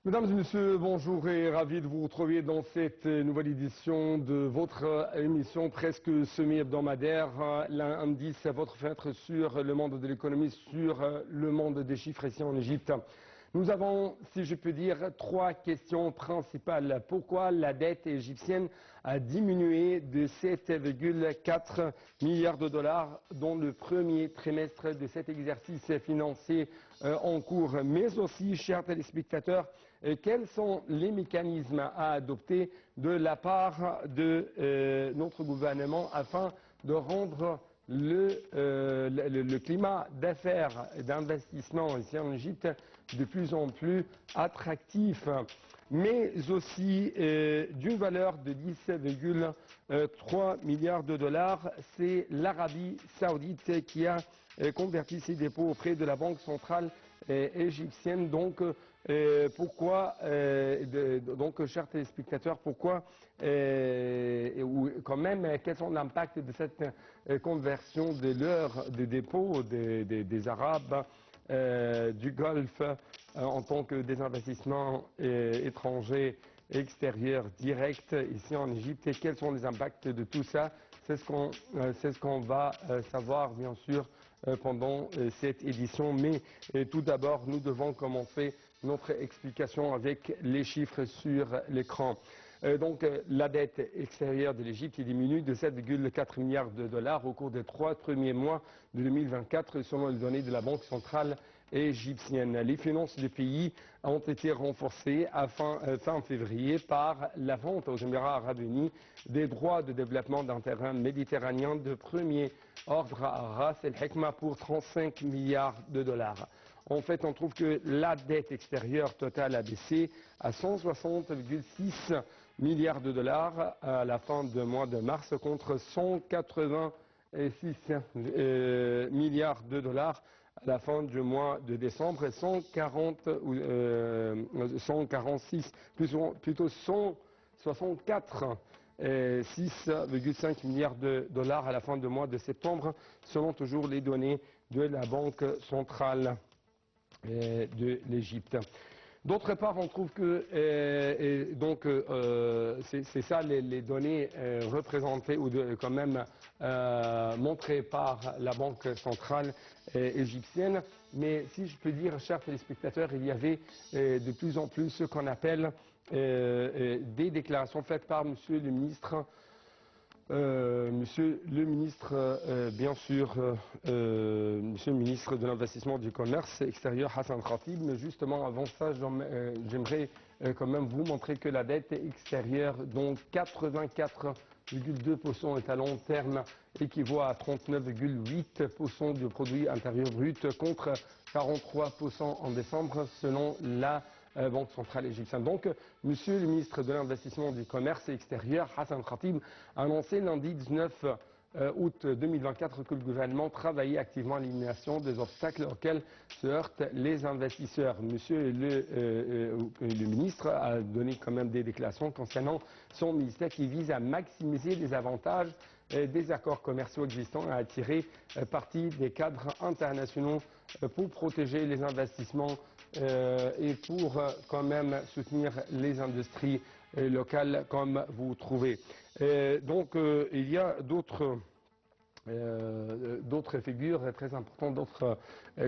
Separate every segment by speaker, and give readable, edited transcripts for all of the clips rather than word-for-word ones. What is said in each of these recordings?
Speaker 1: Mesdames et messieurs, bonjour et ravi de vous retrouver dans cette nouvelle édition de votre émission presque semi-hebdomadaire. Lundi, c'est votre fenêtre sur le monde de l'économie, sur le monde des chiffres ici en Égypte. Nous avons, si je peux dire, trois questions principales. Pourquoi la dette égyptienne a diminué de 7,4 milliards de dollars dans le premier trimestre de cet exercice financier en cours? Mais aussi, chers téléspectateurs, quels sont les mécanismes à adopter de la part de notre gouvernement afin de rendre le climat d'affaires et d'investissement ici en Égypte de plus en plus attractif, mais aussi d'une valeur de 10,3 milliards de dollars. C'est l'Arabie Saoudite qui a converti ses dépôts auprès de la Banque centrale égyptienne. Donc, pourquoi, chers téléspectateurs, pourquoi, ou quand même, quels sont l'impact de cette conversion de leurs de dépôts des Arabes du Golfe en tant que des investissements étrangers extérieurs directs ici en Égypte, et quels sont les impacts de tout ça? C'est ce qu'on va savoir bien sûr pendant cette édition. Mais tout d'abord, nous devons commencer notre explication avec les chiffres sur l'écran. La dette extérieure de l'Égypte diminue de 7,4 milliards de dollars au cours des 3 premiers mois de 2024 selon les données de la Banque centrale égyptienne. Les finances du pays ont été renforcées fin février par la vente aux Émirats arabes unis des droits de développement d'un terrain méditerranéen de premier ordre à Ras El Hekma pour 35 milliards de dollars. En fait, on trouve que la dette extérieure totale a baissé à 160,6 milliards de dollars à la fin du mois de mars contre 186 milliards de dollars à la fin du mois de décembre et 164 6,5 milliards de dollars à la fin du mois de septembre, selon toujours les données de la Banque centrale de l'Égypte. D'autre part, on trouve que c'est ça les données représentées ou quand même montrées par la Banque centrale égyptienne. Mais si je peux dire, chers téléspectateurs, il y avait de plus en plus ce qu'on appelle des déclarations faites par Monsieur le ministre. Monsieur le ministre, bien sûr, Monsieur le ministre de l'Investissement du Commerce extérieur, Hassan Khatib, mais justement avant ça, j'aimerais quand même vous montrer que la dette extérieure, dont 84,2% est à long terme, équivaut à 39,8% du produit intérieur brut contre 43% en décembre selon la Banque centrale égyptienne. Donc, Monsieur le ministre de l'Investissement du Commerce extérieur, Hassan Khatib, a annoncé lundi 19 août 2024 que le gouvernement travaillait activement à l'élimination des obstacles auxquels se heurtent les investisseurs. Monsieur le ministre a donné quand même des déclarations concernant son ministère qui vise à maximiser les avantages des accords commerciaux existants et à tirer parti des cadres internationaux pour protéger les investissements et pour quand même soutenir les industries locales comme vous trouvez. Il y a d'autres figures très importantes, d'autres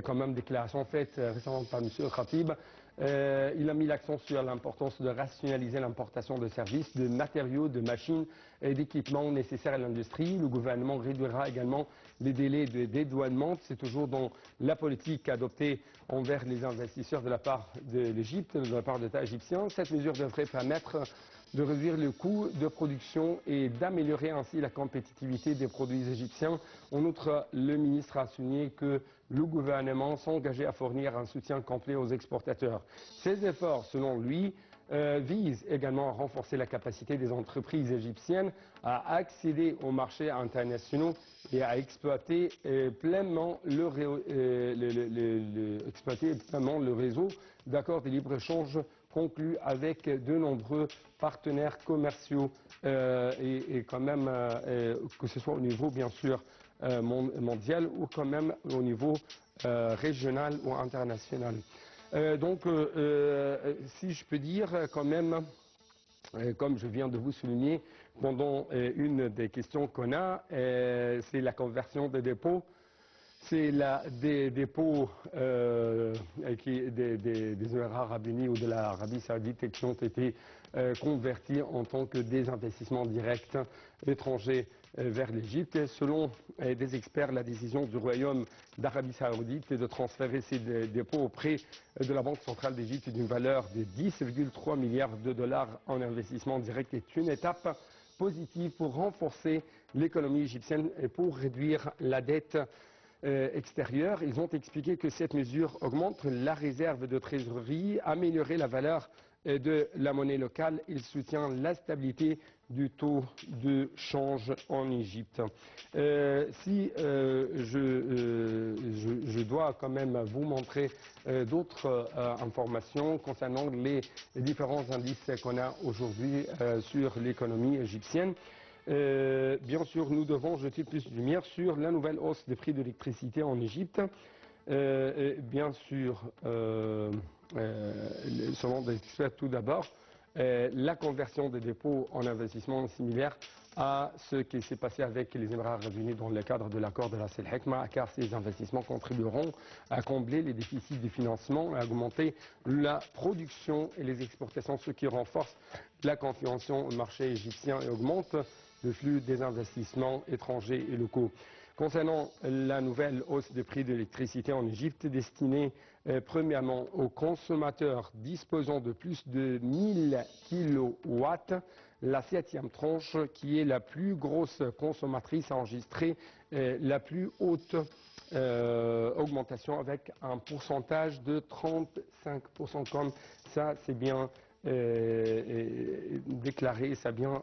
Speaker 1: quand même déclarations faites récemment par M. Khatib. Il a mis l'accent sur l'importance de rationaliser l'importation de services, de matériaux, de machines et d'équipements nécessaires à l'industrie. Le gouvernement réduira également les délais de dédouanement. C'est toujours dans la politique adoptée envers les investisseurs de la part de l'Égypte, de la part de l'État égyptien. Cette mesure devrait permettre de réduire le coût de production et d'améliorer ainsi la compétitivité des produits égyptiens. En outre, le ministre a souligné que le gouvernement s'engageait à fournir un soutien complet aux exportateurs. Ces efforts, selon lui, visent également à renforcer la capacité des entreprises égyptiennes à accéder aux marchés internationaux et à exploiter pleinement le réseau d'accords de libre-échange conclus avec de nombreux partenaires commerciaux et quand même que ce soit au niveau bien sûr mondial ou quand même au niveau régional ou international. Si je peux dire quand même, comme je viens de vous souligner, pendant une des questions qu'on a, c'est la conversion des dépôts. C'est des dépôts des Émirats arabes unis ou de l'Arabie saoudite qui ont été convertis en tant que des investissements directs étrangers vers l'Égypte. Selon des experts, la décision du Royaume d'Arabie saoudite est de transférer ces dépôts auprès de la Banque centrale d'Égypte d'une valeur de 10,3 milliards de dollars en investissement direct est une étape positive pour renforcer l'économie égyptienne et pour réduire la dette extérieure. Ils ont expliqué que cette mesure augmente la réserve de trésorerie, améliorer la valeur de la monnaie locale. Il soutient la stabilité du taux de change en Égypte. Je dois quand même vous montrer d'autres informations concernant les différents indices qu'on a aujourd'hui sur l'économie égyptienne. Bien sûr, nous devons jeter plus de lumière sur la nouvelle hausse des prix de l'électricité en Égypte. Bien sûr, selon des experts, tout d'abord, la conversion des dépôts en investissement similaire à ce qui s'est passé avec les Émirats arabes unis dans le cadre de l'accord de la Hekma, car ces investissements contribueront à combler les déficits de financement, à augmenter la production et les exportations, ce qui renforce la confiance au marché égyptien et augmente le flux des investissements étrangers et locaux. Concernant la nouvelle hausse des prix de l'électricité en Égypte, destinée premièrement aux consommateurs disposant de plus de 1000 kilowatts, la 7e tranche, qui est la plus grosse consommatrice, a enregistré la plus haute augmentation avec un pourcentage de 35%. Comme ça, c'est bien déclaré, ça a bien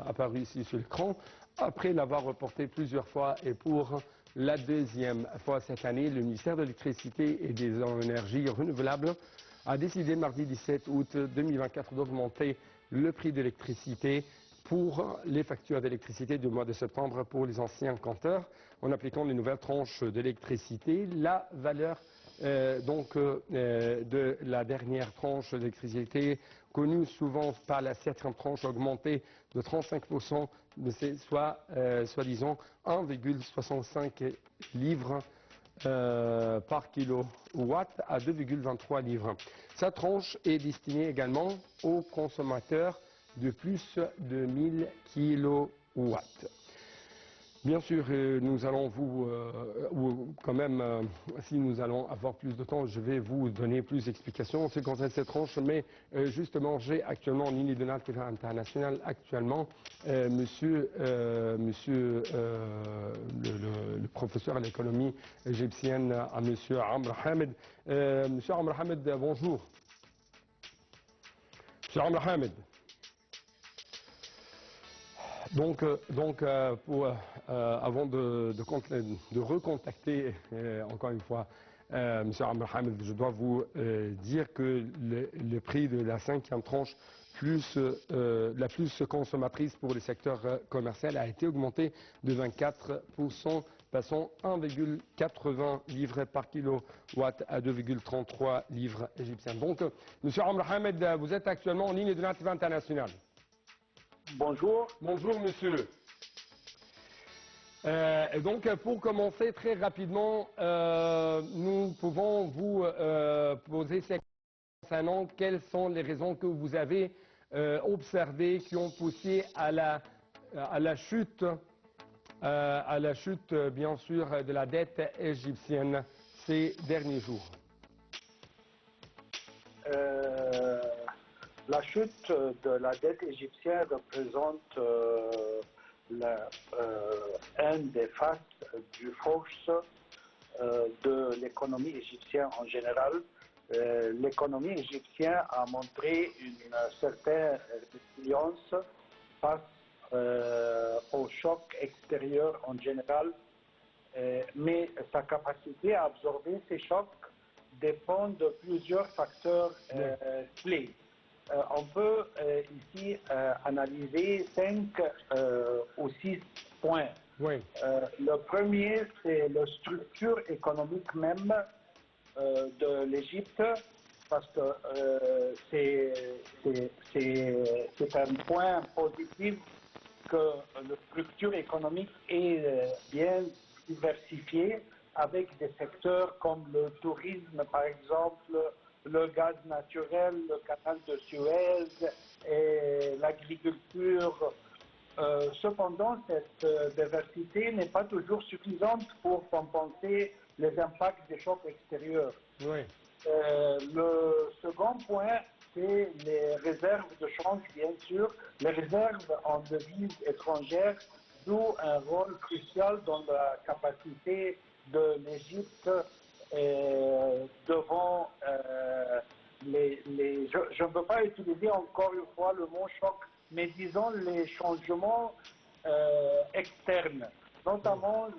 Speaker 1: apparu ici sur l'écran. Après l'avoir reporté plusieurs fois et pour la deuxième fois cette année, le ministère de l'Électricité et des Énergies renouvelables a décidé mardi 17 août 2024 d'augmenter le prix de l'électricité pour les factures d'électricité du mois de septembre pour les anciens compteurs en appliquant les nouvelles tranches d'électricité. La valeur de la dernière tranche d'électricité connue souvent par la 7e tranche augmentée de 35%, soi-disant 1,65 livres par kilowatt à 2,23 livres. Sa tranche est destinée également aux consommateurs de plus de 1000 kilowatts. Bien sûr, nous allons quand même, si nous allons avoir plus de temps, je vais vous donner plus d'explications en ce qui concerne cette tranche, mais justement, j'ai actuellement en ligne de l'intérêt international, actuellement, le professeur à l'économie égyptienne, à monsieur Amr Hamed. Monsieur Amr Hamed, bonjour. Monsieur Amr Hamed. Avant de recontacter encore une fois M. Amr Hamed, je dois vous dire que le prix de la 5e tranche la plus consommatrice pour le secteur commercial a été augmenté de 24%, passant 1,80 livres par kilowatt à 2,33 livres égyptiens. Donc, M. Amr Hamed, vous êtes actuellement en ligne de l'intérêt international.
Speaker 2: Bonjour.
Speaker 1: Bonjour, monsieur. Donc, pour commencer très rapidement, nous pouvons vous poser ces questions concernant quelles sont les raisons que vous avez observées qui ont poussé à la chute, bien sûr, de la dette égyptienne ces derniers jours.
Speaker 2: La chute de la dette égyptienne représente un des faces du force de l'économie égyptienne en général. L'économie égyptienne a montré une certaine résilience face au choc extérieur en général, mais sa capacité à absorber ces chocs dépend de plusieurs facteurs clés. On peut ici analyser 5 ou 6 points.
Speaker 1: Oui.
Speaker 2: Le premier, c'est la structure économique même de l'Égypte. parce que c'est un point positif que la structure économique est bien diversifiée avec des secteurs comme le tourisme, par exemple, le gaz naturel, le canal de Suez et l'agriculture. Cependant, cette diversité n'est pas toujours suffisante pour compenser les impacts des chocs extérieurs.
Speaker 1: Oui.
Speaker 2: Le second point, c'est les réserves de change, bien sûr, les réserves en devises étrangères jouent un rôle crucial dans la capacité de l'Égypte devant je ne veux pas utiliser encore une fois le mot choc, mais disons les changements externes, notamment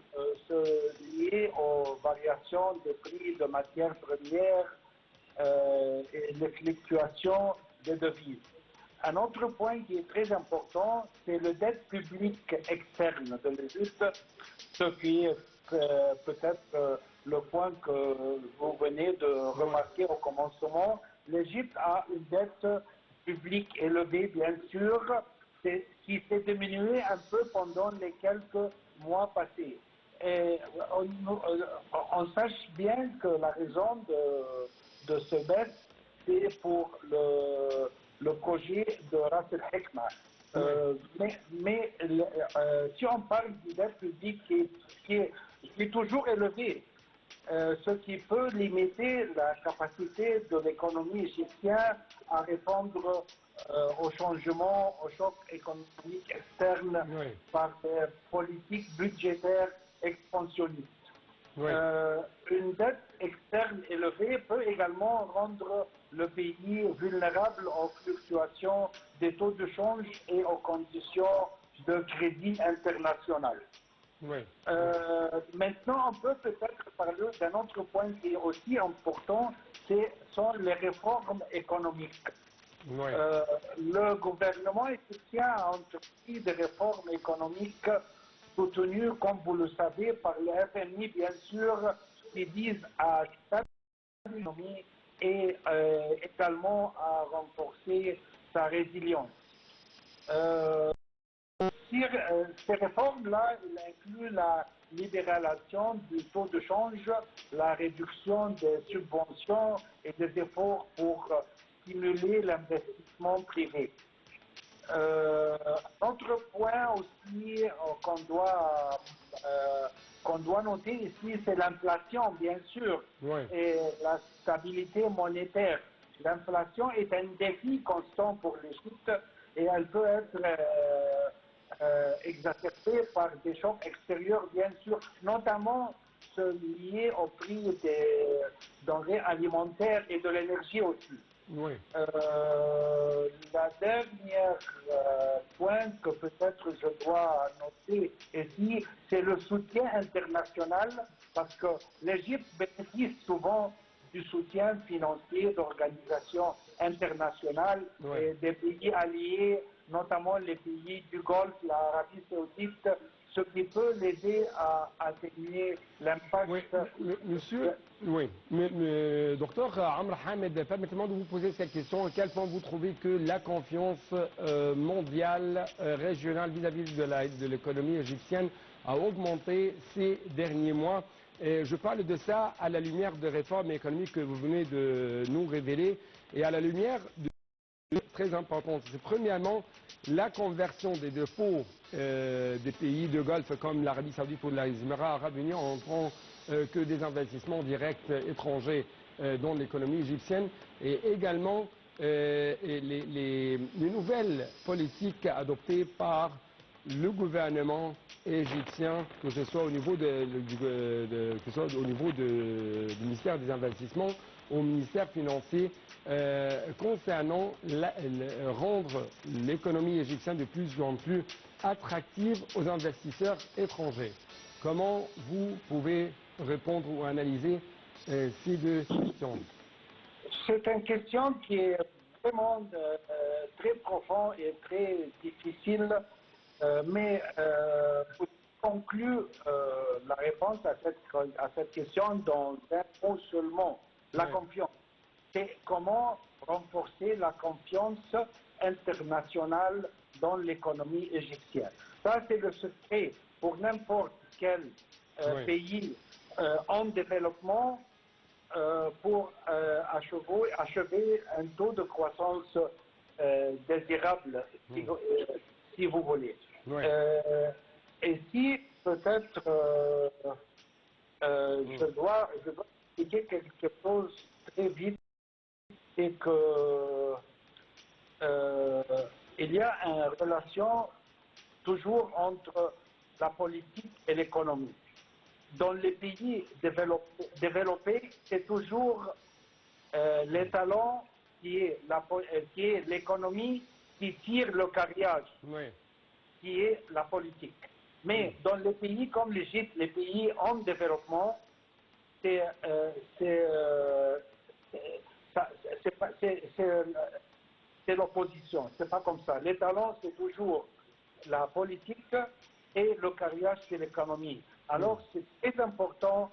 Speaker 2: liés aux variations des prix de matières premières et les fluctuations des devises. Un autre point qui est très important, c'est le dette publique externe de l'Égypte, ce qui est peut-être le point que vous venez de remarquer au commencement. L'Égypte a une dette publique élevée, bien sûr, qui s'est diminuée un peu pendant les quelques mois passés. Et on sache bien que la raison de ce baisse, c'est pour le projet de Ras el-Hekma. Mais si on parle du dette publique qui est toujours élevé, ce qui peut limiter la capacité de l'économie égyptienne à répondre aux changements, aux chocs économiques externes par des politiques budgétaires expansionnistes.
Speaker 1: Oui.
Speaker 2: Une dette externe élevée peut également rendre le pays vulnérable aux fluctuations des taux de change et aux conditions de crédit international.
Speaker 1: Oui.
Speaker 2: Maintenant, on peut peut-être parler d'un autre point qui est aussi important, sont les réformes économiques.
Speaker 1: Oui.
Speaker 2: Le gouvernement égyptien a entrepris des réformes économiques soutenues, comme vous le savez, par le FMI, bien sûr, qui visent à stabiliser l'économie et également à renforcer sa résilience. Ces réformes-là, incluent la libéralisation du taux de change, la réduction des subventions et des efforts pour stimuler l'investissement privé. Autre point aussi qu'on doit noter ici, c'est l'inflation, bien sûr, et la stabilité monétaire. L'inflation est un défi constant pour l'Égypte et elle peut être exacerbée par des chocs extérieurs, bien sûr, notamment ceux liés au prix des denrées alimentaires et de l'énergie aussi.
Speaker 1: Oui.
Speaker 2: La dernière point que peut-être je dois noter ici, c'est le soutien international, parce que l'Égypte bénéficie souvent du soutien financier d'organisations internationales et des pays alliés, notamment les pays du Golfe, l'Arabie saoudite, ce qui peut l'aider à atténuer l'impact.
Speaker 1: Docteur Amr Hamed, permettez-moi de vous poser cette question. À quel point vous trouvez que la confiance mondiale, régionale vis-à-vis de l'économie égyptienne a augmenté ces derniers mois? Je parle de ça à la lumière de réformes économiques que vous venez de nous révéler et à la lumière de très importantes. Premièrement, la conversion des dépôts des pays de Golfe comme l'Arabie Saoudite ou les Émirats Arabes Unis en font que des investissements directs étrangers dans l'économie égyptienne et également les nouvelles politiques adoptées par le gouvernement égyptien, que ce soit au niveau, du ministère des Investissements, au ministère financier, concernant rendre l'économie égyptienne de plus en plus attractive aux investisseurs étrangers. Comment vous pouvez répondre ou analyser ces deux questions?
Speaker 2: C'est une question qui est vraiment très profonde et très difficile, mais pour conclure la réponse à cette question dans un mot seulement, la confiance. c'est comment renforcer la confiance internationale dans l'économie égyptienne. Ça, c'est le secret pour n'importe quel pays en développement pour achever un taux de croissance désirable, si vous voulez. Et si peut-être je dois expliquer quelque chose très vite, c'est que il y a une relation toujours entre la politique et l'économie. Dans les pays développés, c'est toujours les talents qui est l'économie qui tire le carriage, qui est la politique. Mais dans les pays comme l'Égypte, les pays en développement, c'est l'opposition, c'est pas comme ça. Les talents, c'est toujours la politique et le carriage, c'est l'économie. Alors, c'est très important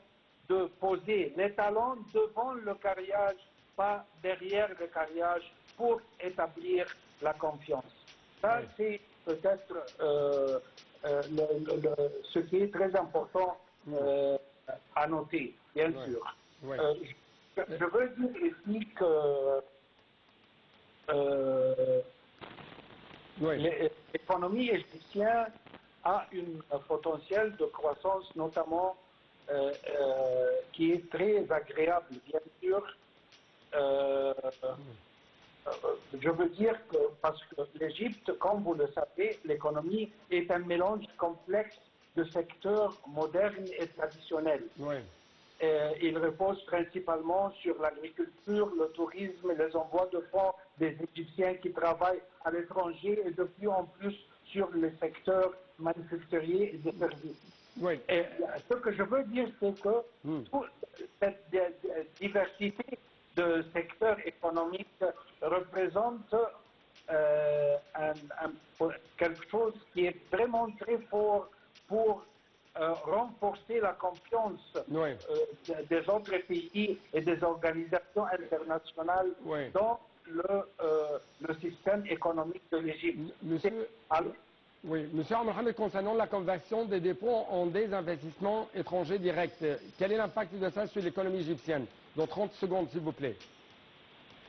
Speaker 2: de poser les talents devant le carriage, pas derrière le carriage, pour établir la confiance. Ça, c'est peut-être ce qui est très important à noter, bien sûr. Je veux dire ici que l'économie égyptienne a un potentiel de croissance, notamment qui est très agréable, bien sûr. Je veux dire que, parce que l'Égypte, comme vous le savez, l'économie est un mélange complexe de secteurs modernes et traditionnels. Il repose principalement sur l'agriculture, le tourisme et les envois de fonds des Égyptiens qui travaillent à l'étranger et de plus en plus sur les secteurs manufacturiers et des services. Et ce que je veux dire, c'est que toute cette diversité de secteurs économiques représente quelque chose qui est vraiment très fort pour renforcer la confiance des autres pays et des organisations internationales dans le système économique de l'Égypte.
Speaker 1: Monsieur Mohamed, concernant la conversion des dépôts en des investissements étrangers directs, quel est l'impact de ça sur l'économie égyptienne? Dans 30 secondes, s'il vous plaît.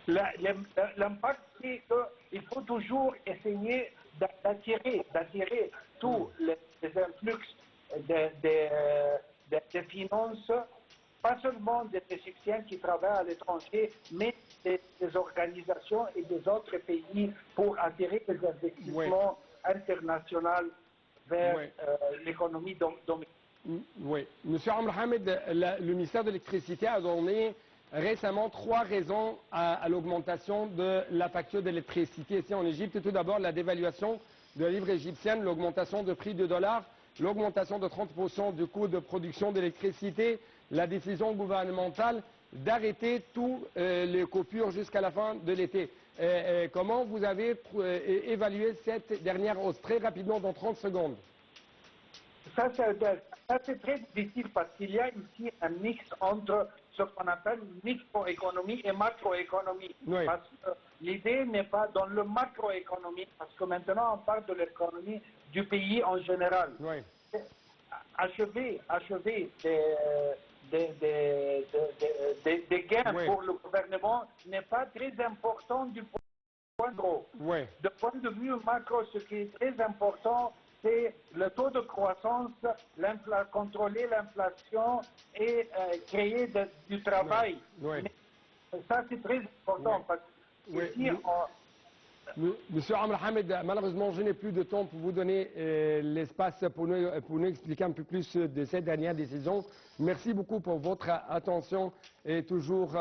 Speaker 2: L'impact, c'est qu'il faut toujours essayer d'attirer tous les influx des finances, pas seulement des Égyptiens qui travaillent à l'étranger, mais des organisations et des autres pays pour attirer des investissements internationaux vers l'économie domestique.
Speaker 1: Oui. Monsieur Mohamed, le ministère de l'Électricité a donné récemment 3 raisons à l'augmentation de la facture d'électricité ici en Égypte. Tout d'abord, la dévaluation de la livre égyptienne, l'augmentation de prix du dollar, l'augmentation de 30% du coût de production d'électricité, la décision gouvernementale d'arrêter toutes les coupures jusqu'à la fin de l'été. Comment vous avez évalué cette dernière hausse? Très rapidement, dans 30 secondes.
Speaker 2: Ça, c'est très difficile parce qu'il y a ici un mix entre ce qu'on appelle microéconomie et macroéconomie. Parce que l'idée n'est pas dans le macroéconomie, parce que maintenant on parle de l'économie du pays en général. Achever des gains pour le gouvernement n'est pas très important du point de vue. De point de vue macro, ce qui est très important, c'est le taux de croissance, contrôler l'inflation et créer du travail. Mais ça, c'est très important parce que ici,
Speaker 1: Monsieur Mohamed, malheureusement, je n'ai plus de temps pour vous donner l'espace pour nous expliquer un peu plus de cette dernière décision. Merci beaucoup pour votre attention et toujours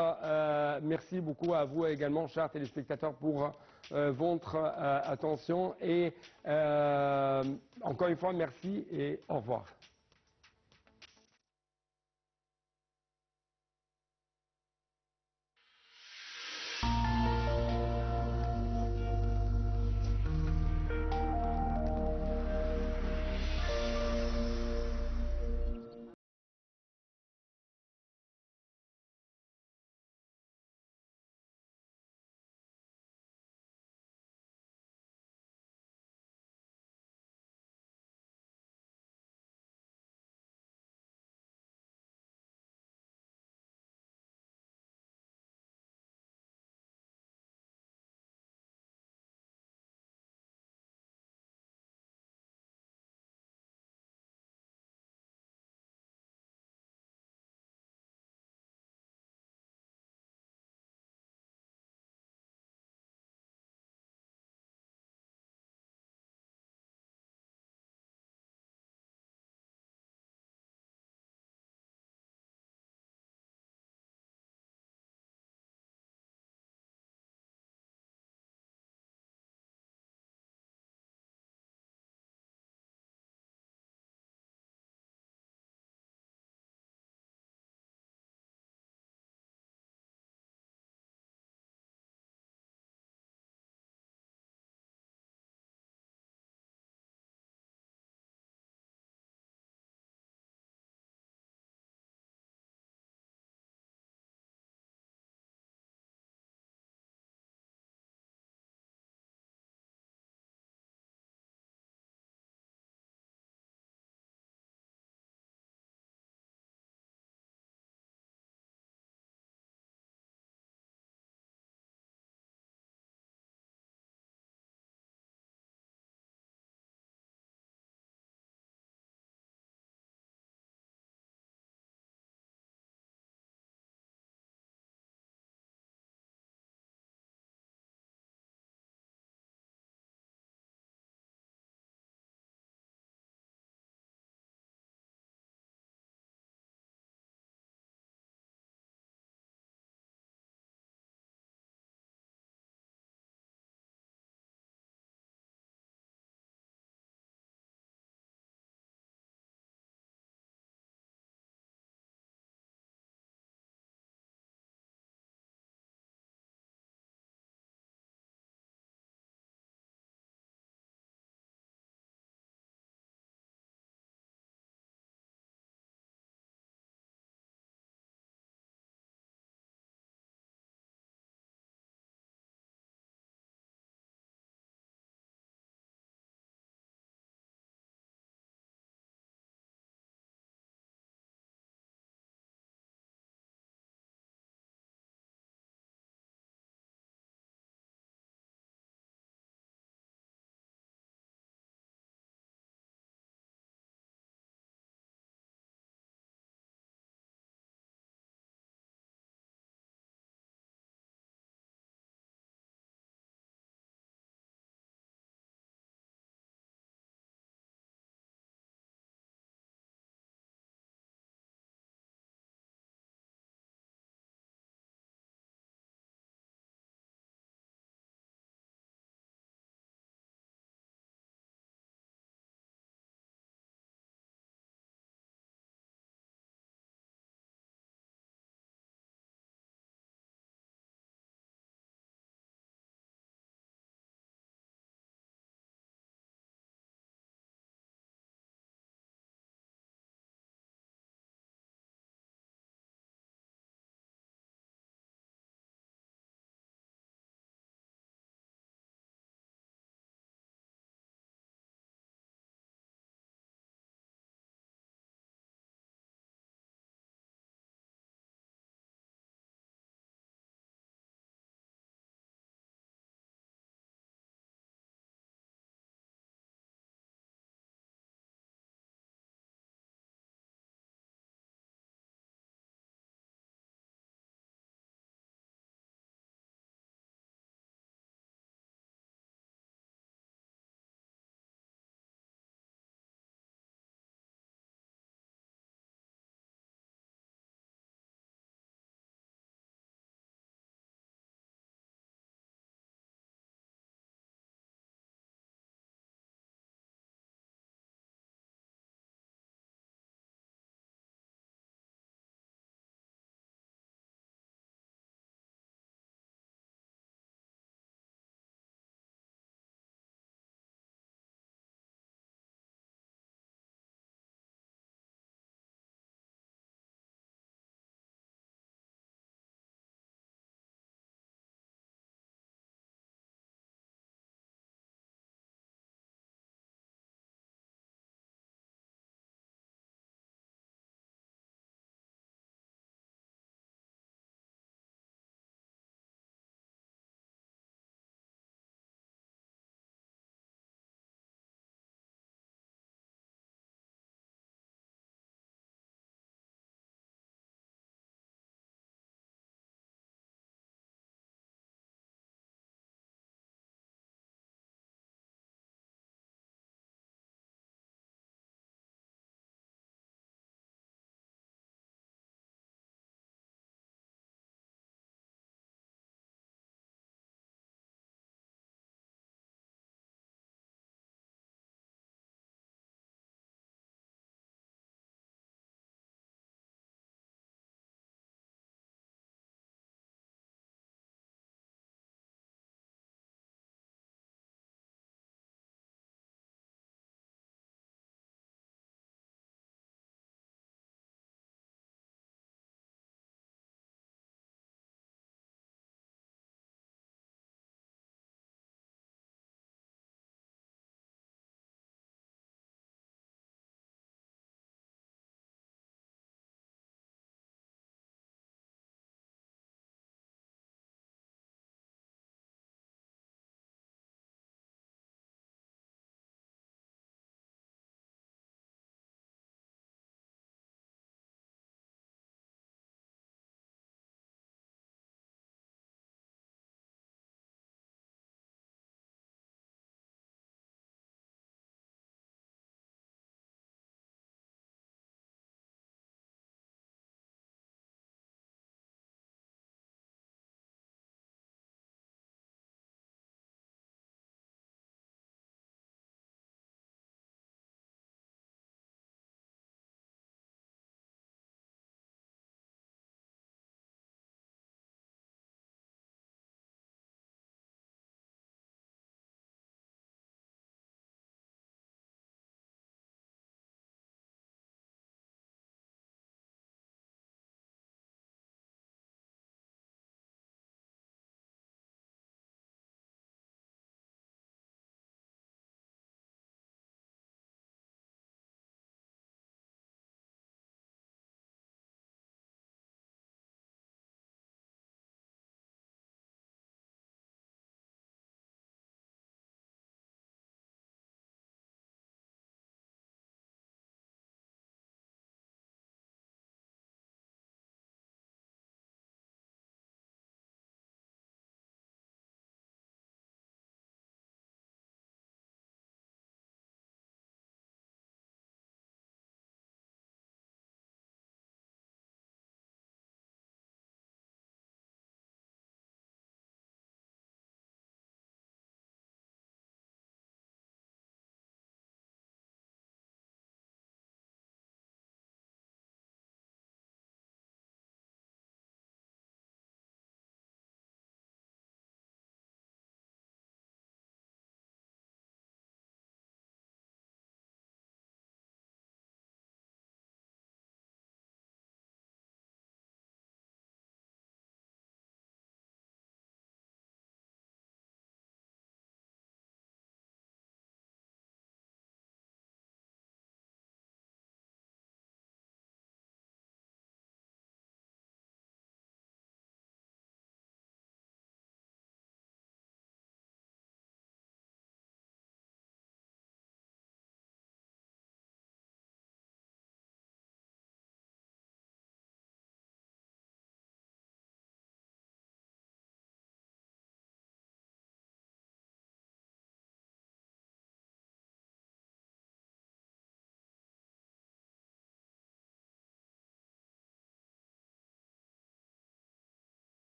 Speaker 1: merci beaucoup à vous également, chers téléspectateurs, pour votre attention. Et encore une fois, merci et au revoir.